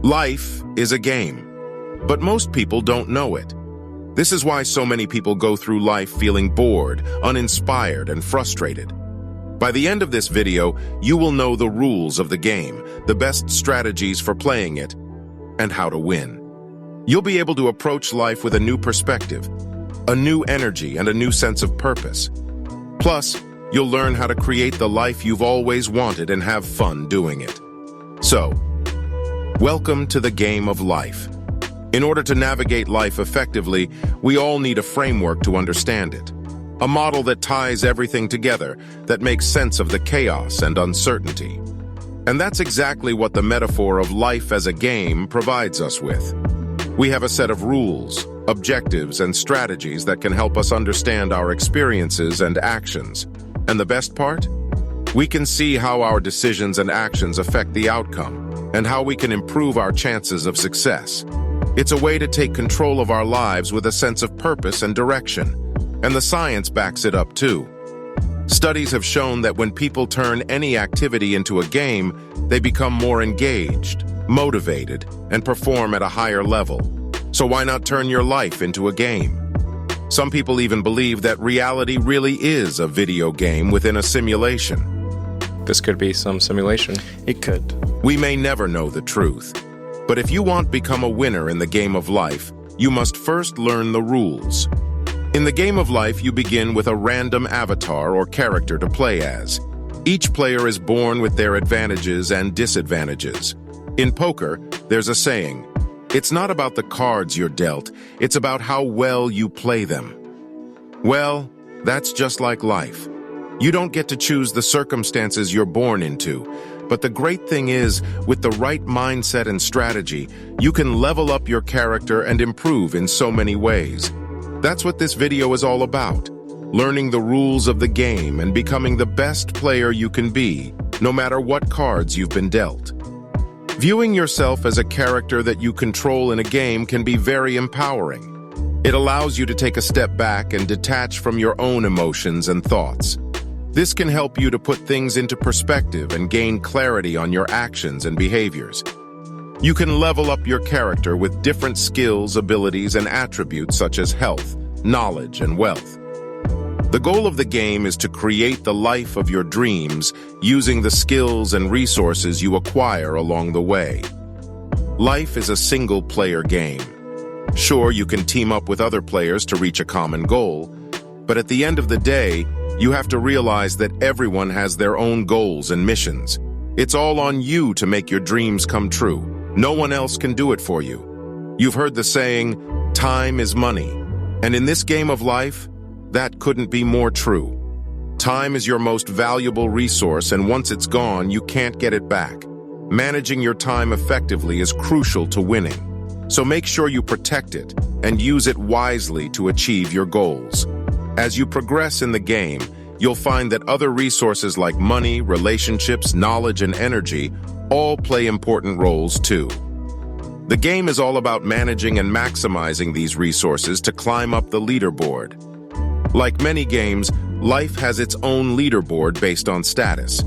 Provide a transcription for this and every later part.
Life is a game, but most people don't know it. This is why so many people go through life feeling bored, uninspired, and frustrated. By the end of this video, you will know the rules of the game, the best strategies for playing it, and how to win. You'll be able to approach life with a new perspective, a new energy, and a new sense of purpose. Plus, you'll learn how to create the life you've always wanted and have fun doing it. So, welcome to the game of life. In order to navigate life effectively, we all need a framework to understand it. A model that ties everything together, that makes sense of the chaos and uncertainty. And that's exactly what the metaphor of life as a game provides us with. We have a set of rules, objectives, and strategies that can help us understand our experiences and actions. And the best part? We can see how our decisions and actions affect the outcome, and how we can improve our chances of success. It's a way to take control of our lives with a sense of purpose and direction, and the science backs it up too. Studies have shown that when people turn any activity into a game, they become more engaged, motivated, and perform at a higher level. So why not turn your life into a game? Some people even believe that reality really is a video game within a simulation. This could be some simulation. It could. We may never know the truth. But if you want to become a winner in the game of life, you must first learn the rules. In the game of life, you begin with a random avatar or character to play as. Each player is born with their advantages and disadvantages. In poker, there's a saying, "It's not about the cards you're dealt, it's about how well you play them." Well, that's just like life. You don't get to choose the circumstances you're born into. But the great thing is, with the right mindset and strategy, you can level up your character and improve in so many ways. That's what this video is all about. Learning the rules of the game and becoming the best player you can be, no matter what cards you've been dealt. Viewing yourself as a character that you control in a game can be very empowering. It allows you to take a step back and detach from your own emotions and thoughts. This can help you to put things into perspective and gain clarity on your actions and behaviors. You can level up your character with different skills, abilities, and attributes such as health, knowledge, and wealth. The goal of the game is to create the life of your dreams using the skills and resources you acquire along the way. Life is a single-player game. Sure, you can team up with other players to reach a common goal, but at the end of the day, you have to realize that everyone has their own goals and missions. It's all on you to make your dreams come true. No one else can do it for you. You've heard the saying, time is money. And in this game of life, that couldn't be more true. Time is your most valuable resource, and once it's gone, you can't get it back. Managing your time effectively is crucial to winning. So make sure you protect it and use it wisely to achieve your goals. As you progress in the game, you'll find that other resources like money, relationships, knowledge, and energy all play important roles too. The game is all about managing and maximizing these resources to climb up the leaderboard. Like many games, life has its own leaderboard based on status.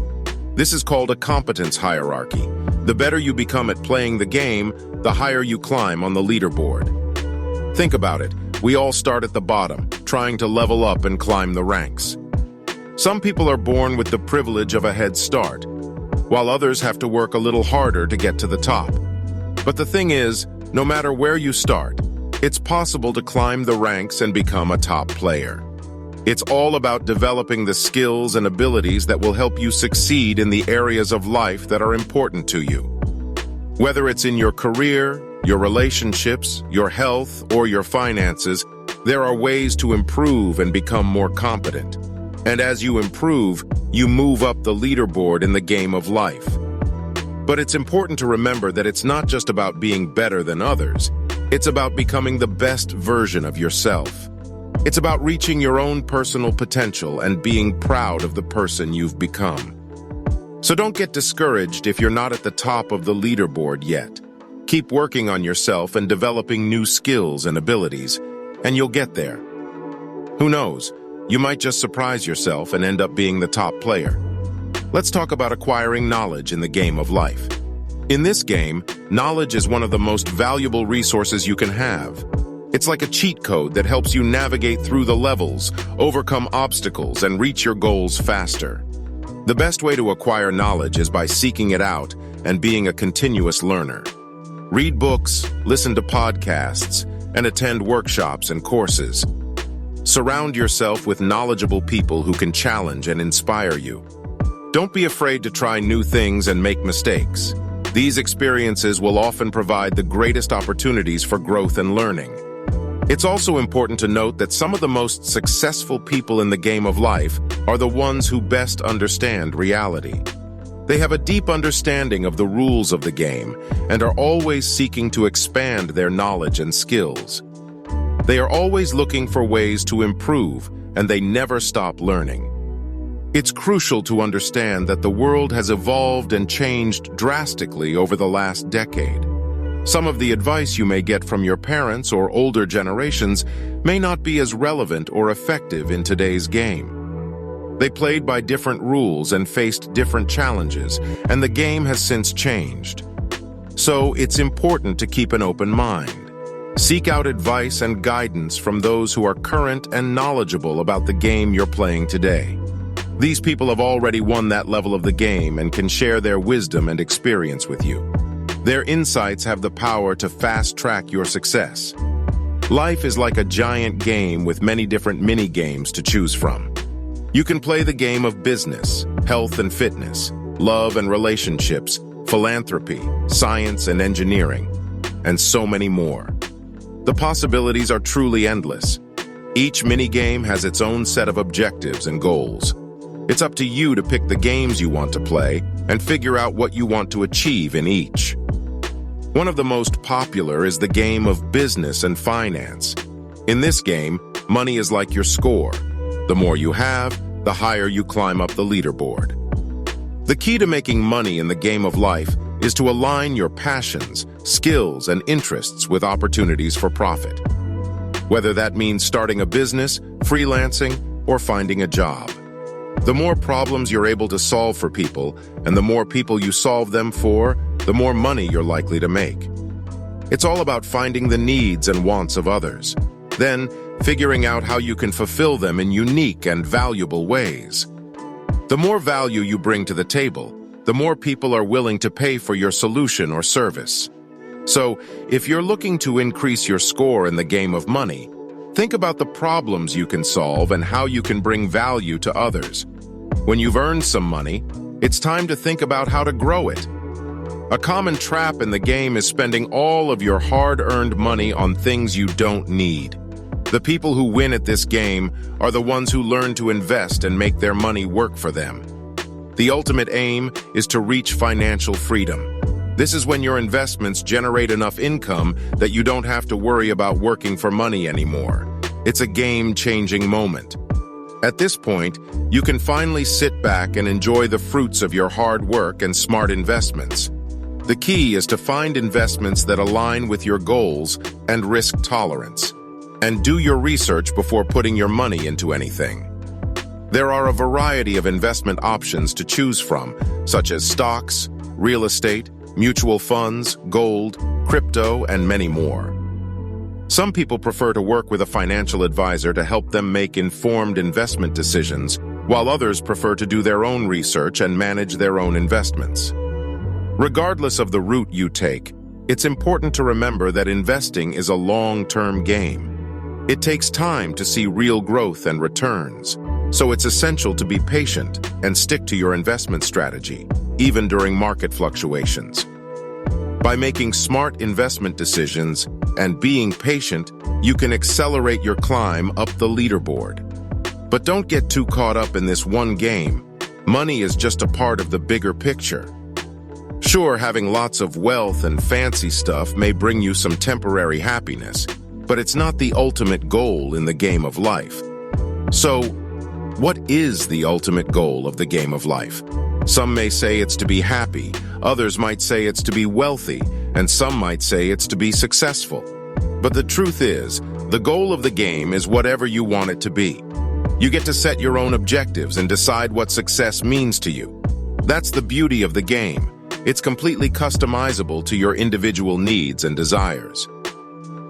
This is called a competence hierarchy. The better you become at playing the game, the higher you climb on the leaderboard. Think about it. We all start at the bottom, trying to level up and climb the ranks. Some people are born with the privilege of a head start, while others have to work a little harder to get to the top. But the thing is, no matter where you start, it's possible to climb the ranks and become a top player. It's all about developing the skills and abilities that will help you succeed in the areas of life that are important to you. Whether it's in your career, your relationships, your health, or your finances, there are ways to improve and become more competent. And as you improve, you move up the leaderboard in the game of life. But it's important to remember that it's not just about being better than others. It's about becoming the best version of yourself. It's about reaching your own personal potential and being proud of the person you've become. So don't get discouraged if you're not at the top of the leaderboard yet. Keep working on yourself and developing new skills and abilities, and you'll get there. Who knows? You might just surprise yourself and end up being the top player. Let's talk about acquiring knowledge in the game of life. In this game, knowledge is one of the most valuable resources you can have. It's like a cheat code that helps you navigate through the levels, overcome obstacles, and reach your goals faster. The best way to acquire knowledge is by seeking it out and being a continuous learner. Read books, listen to podcasts, and attend workshops and courses. Surround yourself with knowledgeable people who can challenge and inspire you. Don't be afraid to try new things and make mistakes. These experiences will often provide the greatest opportunities for growth and learning. It's also important to note that some of the most successful people in the game of life are the ones who best understand reality. They have a deep understanding of the rules of the game and are always seeking to expand their knowledge and skills. They are always looking for ways to improve, and they never stop learning. It's crucial to understand that the world has evolved and changed drastically over the last decade. Some of the advice you may get from your parents or older generations may not be as relevant or effective in today's game. They played by different rules and faced different challenges, and the game has since changed. So it's important to keep an open mind. Seek out advice and guidance from those who are current and knowledgeable about the game you're playing today. These people have already won that level of the game and can share their wisdom and experience with you. Their insights have the power to fast-track your success. Life is like a giant game with many different mini-games to choose from. You can play the game of business, health and fitness, love and relationships, philanthropy, science and engineering, and so many more. The possibilities are truly endless. Each mini-game has its own set of objectives and goals. It's up to you to pick the games you want to play and figure out what you want to achieve in each. One of the most popular is the game of business and finance. In this game, money is like your score. The more you have, the higher you climb up the leaderboard. The key to making money in the game of life is to align your passions, skills, and interests with opportunities for profit. Whether that means starting a business, freelancing, or finding a job. The more problems you're able to solve for people, and the more people you solve them for, the more money you're likely to make. It's all about finding the needs and wants of others, then figuring out how you can fulfill them in unique and valuable ways. The more value you bring to the table, the more people are willing to pay for your solution or service. So, if you're looking to increase your score in the game of money, think about the problems you can solve and how you can bring value to others. When you've earned some money, it's time to think about how to grow it. A common trap in the game is spending all of your hard-earned money on things you don't need. The people who win at this game are the ones who learn to invest and make their money work for them. The ultimate aim is to reach financial freedom. This is when your investments generate enough income that you don't have to worry about working for money anymore. It's a game-changing moment. At this point, you can finally sit back and enjoy the fruits of your hard work and smart investments. The key is to find investments that align with your goals and risk tolerance. And do your research before putting your money into anything. There are a variety of investment options to choose from, such as stocks, real estate, mutual funds, gold, crypto, and many more. Some people prefer to work with a financial advisor to help them make informed investment decisions, while others prefer to do their own research and manage their own investments. Regardless of the route you take, it's important to remember that investing is a long-term game. It takes time to see real growth and returns, so it's essential to be patient and stick to your investment strategy, even during market fluctuations. By making smart investment decisions and being patient, you can accelerate your climb up the leaderboard. But don't get too caught up in this one game. Money is just a part of the bigger picture. Sure, having lots of wealth and fancy stuff may bring you some temporary happiness, but it's not the ultimate goal in the game of life. So, what is the ultimate goal of the game of life? Some may say it's to be happy, others might say it's to be wealthy, and some might say it's to be successful. But the truth is, the goal of the game is whatever you want it to be. You get to set your own objectives and decide what success means to you. That's the beauty of the game. It's completely customizable to your individual needs and desires.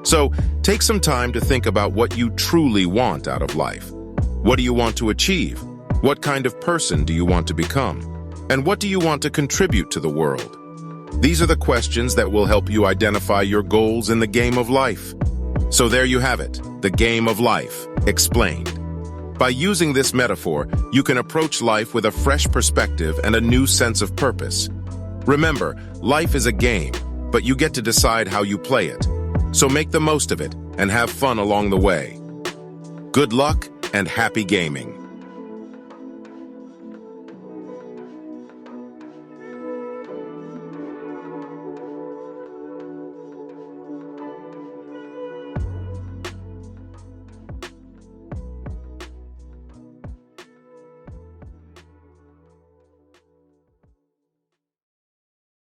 So, take some time to think about what you truly want out of life. What do you want to achieve? What kind of person do you want to become? And what do you want to contribute to the world? These are the questions that will help you identify your goals in the game of life. So there you have it, the game of life, explained. By using this metaphor, you can approach life with a fresh perspective and a new sense of purpose. Remember, life is a game, but you get to decide how you play it. So make the most of it and have fun along the way. Good luck and happy gaming.